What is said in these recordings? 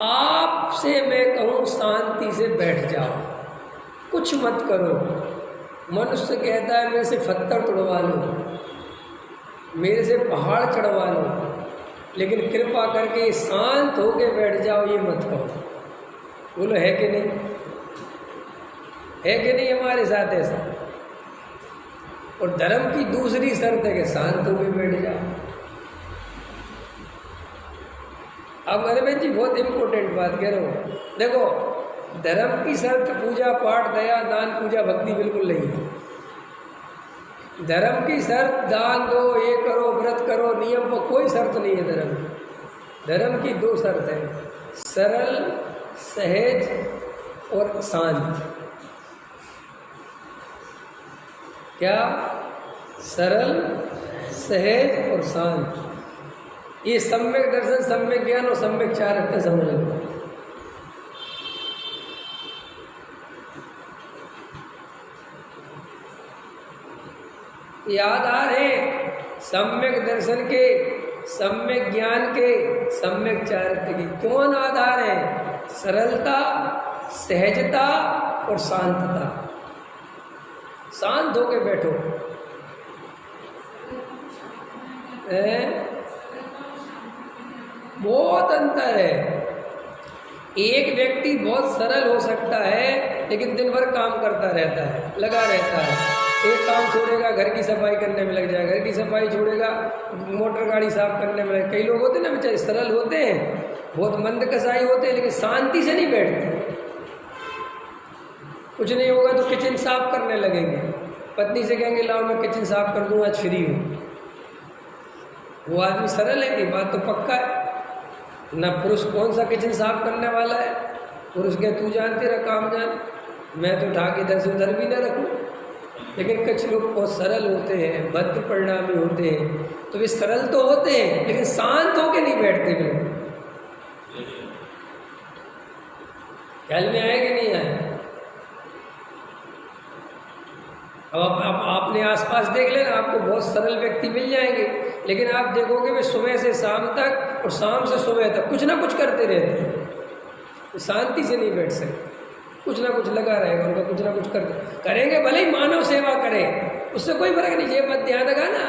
आपसे मैं कहूँ शांति से बैठ जाओ, कुछ मत करो। मनुष्य कहता है मेरे से पत्थर तोड़वा लो, मेरे से पहाड़ चढ़वा लो, लेकिन कृपा करके शांत होके बैठ जाओ ये मत कहो। बोलो है कि नहीं? है कि नहीं हमारे साथ ऐसा? और धर्म की दूसरी शर्त है कि शांत होके बैठ जाओ। अब अरविंद जी बहुत इंपॉर्टेंट बात कह रहा हूँ। देखो, धर्म की शर्त पूजा पाठ दया दान पूजा भक्ति बिल्कुल नहीं है। धर्म की शर्त दान दो, ये करो, व्रत करो, नियम को कोई शर्त नहीं है धर्म की। धर्म की दो शर्त है, सरल सहज और शांत। क्या? सरल सहज और शांत। ये सम्यक दर्शन, सम्यक ज्ञान और सम्यक चारित्र्य समझ लो। ये आधार है सम्यक दर्शन के, सम्यक ज्ञान के, सम्यक चारित्र्य के। कौन आधार है? सरलता, सहजता और शांतता। शांत होके बैठो। बहुत अंतर है। एक व्यक्ति बहुत सरल हो सकता है लेकिन दिन भर काम करता रहता है, लगा रहता है। एक काम छोड़ेगा घर की सफाई करने में लग जाएगा, घर की सफाई छोड़ेगा मोटर गाड़ी साफ करने में लग। कई लोग होते हैं ना बेचारे सरल होते हैं, बहुत मंद कसाई होते हैं, लेकिन शांति से नहीं बैठते। कुछ नहीं होगा तो किचन साफ करने लगेंगे, पत्नी से कहेंगे लाओ मैं किचन साफ कर दूँ, आज फ्री हूँ। वो आदमी सरल है, ये बात तो पक्का है ना। पुरुष कौन सा किचन साफ करने वाला है? पुरुष के तू जान, तेरा काम जान, मैं तो उठा के इधर से उधर भी ना रखूँ। लेकिन कुछ लोग बहुत सरल होते हैं, भद्र परिणामी होते हैं, तो वे सरल तो होते हैं लेकिन शांत होके नहीं बैठते। बिल्कुल ख्याल में आए कि नहीं आए? अब आपने आसपास देख लेना, आपको बहुत सरल व्यक्ति मिल जाएंगे, लेकिन आप देखोगे वे सुबह से शाम तक और शाम से सुबह तक कुछ ना कुछ करते रहते हैं। तो शांति से नहीं बैठ सकते, कुछ ना कुछ लगा रहेगा उनका, कुछ ना कुछ करेंगे। भले ही मानव सेवा करें, उससे कोई फर्क नहीं। ये मत ध्यान रखा ना,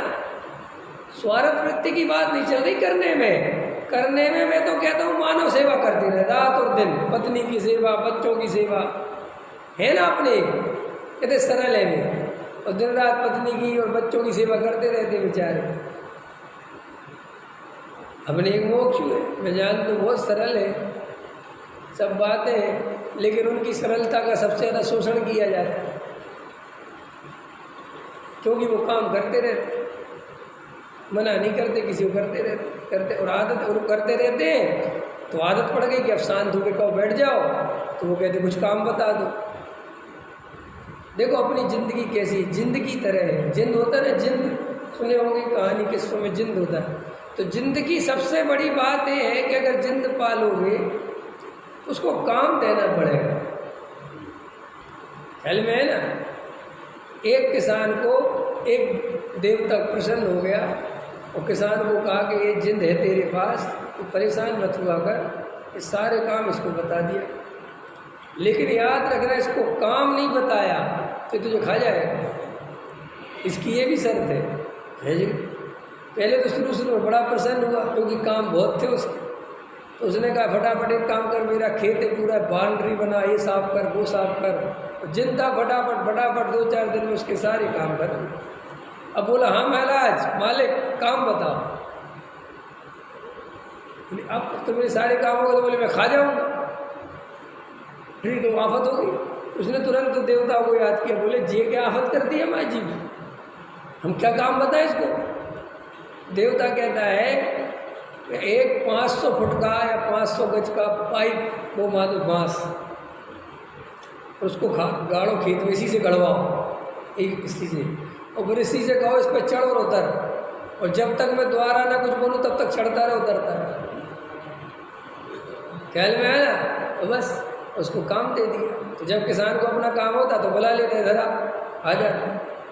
स्वार्थ वृत्ति की बात नहीं चल रही करने में। करने में मैं तो कहता हूँ मानव सेवा करते रहे रात और दिन, पत्नी की सेवा, बच्चों की सेवा है ना। अपने कहते सरल है वे, और दिन रात पत्नी की और बच्चों की सेवा करते रहते बेचारे। अपने एक मोक्ष है, मैं जानता हूँ बहुत सरल है सब बातें, लेकिन उनकी सरलता का सबसे ज़्यादा शोषण किया जाता है, क्योंकि वो काम करते रहते, मना नहीं करते किसी को, करते और आदत और करते रहते हैं। तो आदत पड़ गई कि अब शांत होकर कहो बैठ जाओ, तो वो कहते कुछ काम बता दो। देखो अपनी जिंदगी कैसी जिंदगी तरह है। जिंद होता है ना, जिंद सुने होंगे कहानी किस्सों में, जिंद होता है। तो जिंदगी सबसे बड़ी बात यह है कि अगर जिंद पालोगे तो उसको काम देना पड़ेगा। ख्याल में है ना? एक किसान को एक देवता प्रसन्न हो गया और किसान को कहा कि ये जिंद है तेरे पास, तो परेशान मत हुआ कर, ये सारे काम इसको बता दिया। लेकिन याद रखना, इसको काम नहीं बताया तो तुझे खा जाएगा। इसकी ये भी शर्त है जी। पहले तो शुरू में बड़ा प्रसन्न हुआ क्योंकि काम बहुत थे उसके, तो उसने कहा फटाफट एक काम कर, मेरा खेत है पूरा, बाउंड्री बना, ये साफ कर वो साफ कर। जिंदा फटाफट 2-4 दिन में उसके सारे काम कर। अब बोला हाँ महाराज मालिक काम बताओ। अब तो मेरे सारे काम हो गए, तो बोले मैं खा जाऊंगा। फिर तो आफत हो गई। उसने तुरंत देवता को याद किया, बोले जी क्या आफत कर दी है माँ जी, हम क्या काम बताएं इसको। देवता कहता है एक 500 फुट का या 500 गज का पाइप वो मानो बांस, उसको गाड़ो खेत में, इसी से गड़वाओ इसी से, और फिर इसी से कहो इस पर चढ़ और उतर, और जब तक मैं दोबारा ना कुछ बोलूँ तब तक चढ़ता रहे उतरता रहे। ख्याल में आया? तो बस उसको काम दे दिया। तो जब किसान को अपना काम होता तो बुला लेते, जरा आ जा,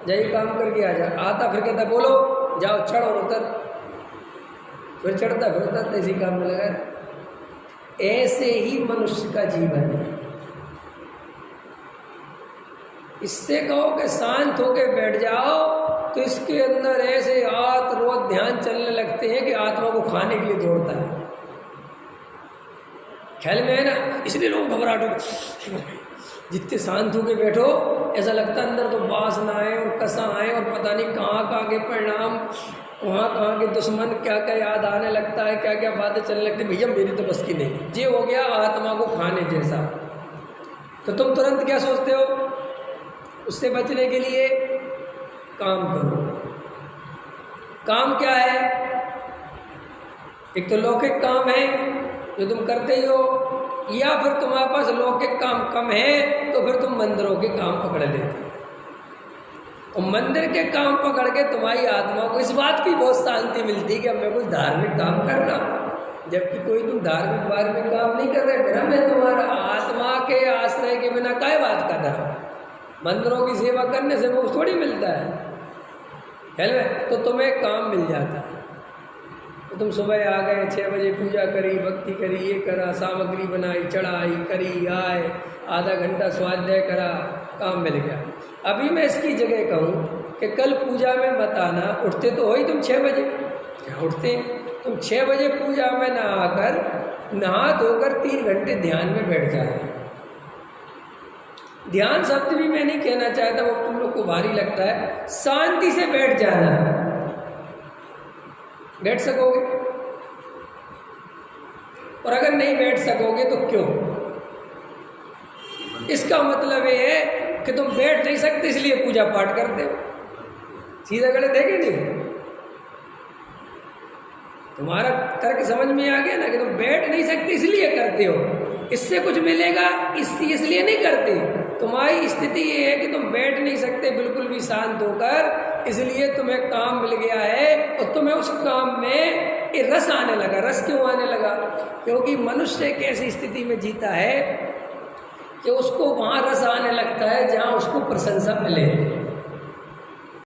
जाइए काम करके आ जा। आता फिर कहता बोलो जाओ चढ़ और उतर, फिर चढ़ता फिर उतरता, इसी काम में लगा। ऐसे ही मनुष्य का जीवन है। इससे कहो कि शांत होकर बैठ जाओ तो इसके अंदर ऐसे रात रोज ध्यान चलने लगते हैं कि आत्मा को खाने के लिए दौड़ता है। ख्याल में है ना, इसलिए लोग घबराहट हो। जितने शांत होकर बैठो ऐसा लगता है अंदर तो वासना आए और कसा आए और पता नहीं कहाँ के परिणाम, कहाँ के दुश्मन, क्या क्या याद आने लगता है, क्या क्या बातें चलने लगती है। भैया मेरी तो बस की नहीं, ये हो गया आत्मा को खाने जैसा। तो तुम तुरंत क्या सोचते हो, उससे बचने के लिए काम करो। काम क्या है? एक तो लौकिक काम है जो तुम करते ही हो, या फिर तुम्हारे पास लौकिक काम कम है तो फिर तुम मंदिरों के काम पकड़ लेते हो। और मंदिर के काम पकड़ के तुम्हारी आत्मा को इस बात की बहुत शांति मिलती है कि अब मैं कुछ धार्मिक काम कर रहा हूँ, जबकि कोई तुम धार्मिक काम नहीं कर रहे। धर्म है तुम्हारा, आत्मा के आश्रय के बिना काय बात का धर्म। मंदिरों की सेवा करने से वो थोड़ी मिलता है ना। तो तुम्हें काम मिल जाता है। तो तुम सुबह आ गए, 6 बजे पूजा करी, भक्ति करी, ये करा, सामग्री बनाई, चढ़ाई करी, आए, आधा घंटा स्वाध्याय करा, काम मिल गया। अभी मैं इसकी जगह कहूँ कि कल पूजा में मत आना। उठते तो हो ही तुम 6 बजे, क्या उठते हैं तुम 6 बजे पूजा में नहा धोकर 3 घंटे ध्यान में बैठ जाए। ध्यान शब्द भी मैं नहीं कहना चाहता, वो तुम लोग को भारी लगता है। शांति से बैठ जाना है। बैठ सकोगे? और अगर नहीं बैठ सकोगे तो क्यों? इसका मतलब ये है कि तुम बैठ नहीं सकते इसलिए पूजा पाठ करते हो। सीधा गलत है कि नहीं? तुम्हारा तर्क समझ में आ गया ना कि तुम बैठ नहीं सकते इसलिए करते हो, इससे कुछ मिलेगा इसलिए नहीं करते। तुम्हारी स्थिति ये है कि तुम बैठ नहीं सकते बिल्कुल भी शांत होकर, इसलिए तुम्हें काम मिल गया है और तुम्हें उस काम में ये रस आने लगा। रस क्यों आने लगा? क्योंकि मनुष्य एक ऐसी स्थिति में जीता है कि उसको वहाँ रस आने लगता है जहाँ उसको प्रशंसा मिले।